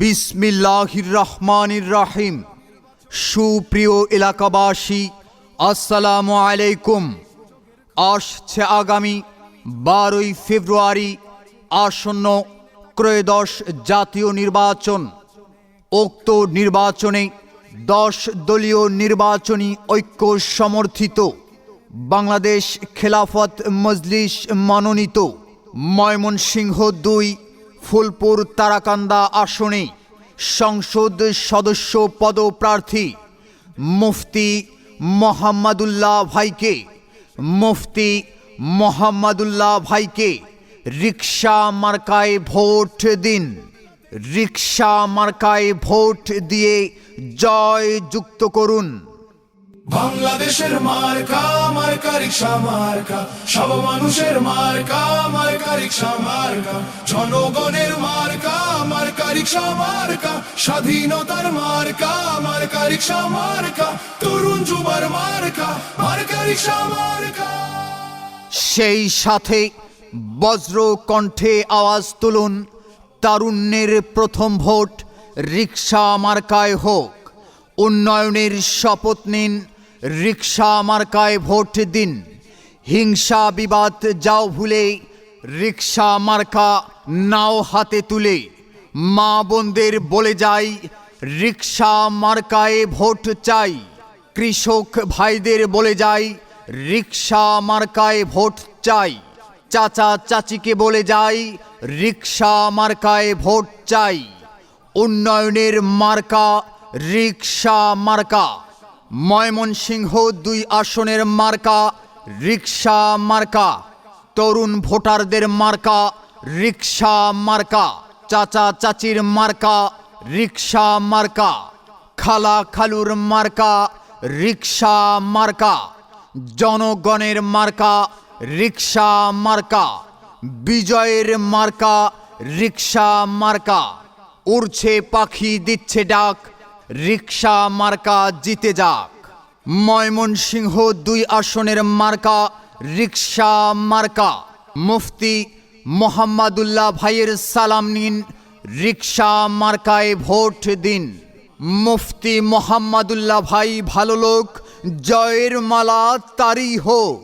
বিসমিল্লাহির রহমানির রহিম। সুপ্রিয় এলাকাবাসী, আসসালামু আলাইকুম। আসছে আগামী 12ই ফেব্রুয়ারি আসন্ন ত্রয়োদশ জাতীয় নির্বাচন। উক্ত নির্বাচনে 10 দলীয় নির্বাচনী ঐক্য সমর্থিত বাংলাদেশ খেলাফত মজলিস মনোনীত ময়মনসিংহ 2 ফুলপুর তারাকান্দা আসনে সংসদ সদস্য পদপ্রার্থী মুফতি মোহাম্মদুল্লাহ ভাইকে রিকশা মার্কায় ভোট দিন। রিকশা মার্কায় ভোট দিয়ে জয় যুক্ত করুন। বাংলাদেশের মার্কা, মার্কা রিকশা মার্কা, সব মানুষের মার্কা, মার্কা রিকশা মার্কা, জনগণের মার্কা, মার্কা রিকশা মার্কা, স্বাধীনতার মার্কা, মার্কা রিকশা মার্কা, তরুণ যুবার মার্কা, মার্কা রিকশা মার্কা। সেই সাথে বজ্র কণ্ঠে আওয়াজ তুলুন, তারুণ্যের প্রথম ভোট রিকশা মার্কায় হোক। উন্নয়নের শপথ নিন, রিকশা মার্কায় ভোট দিন। হিংসা বিবাদ যাও ভুলে, রিকশা মার্কা নাও হাতে তুলে। মা বোনদের বলে যাই, রিকশা মার্কায় ভোট চাই। কৃষক ভাইদের বলে যাই, রিকশা মার্কায় ভোট চাই। চাচা চাচিকে বলে যাই, রিকশা মার্কায় ভোট চাই। উন্নয়নের মার্কা রিকশা মার্কা। ময়মনসিংহ 2 আসনের মার্কা রিকশা মার্কা। তরুণ ভোটারদের মার্কা রিকশা মার্কা। চাচা চাচির মার্কা রিকশা মার্কা। খালা খালুর মার্কা রিকশা মার্কা। জনগণের মার্কা রিকশা মার্কা। বিজয়ের মার্কা রিকশা মার্কা। উড়ছে পাখি দিচ্ছে ডাক, রিকশা মার্কা জিতে যাক। ময়মনসিংহ 2 আসনের মার্কা রিকশা মার্কা। মুফতি মোহাম্মদুল্লাহ ভাইয়ের সালাম নিন, রিকশা মার্কায় ভোট দিন। মুফতি মোহাম্মদুল্লাহ ভাই ভালো লোক, জয়ের মালা তারই হোক।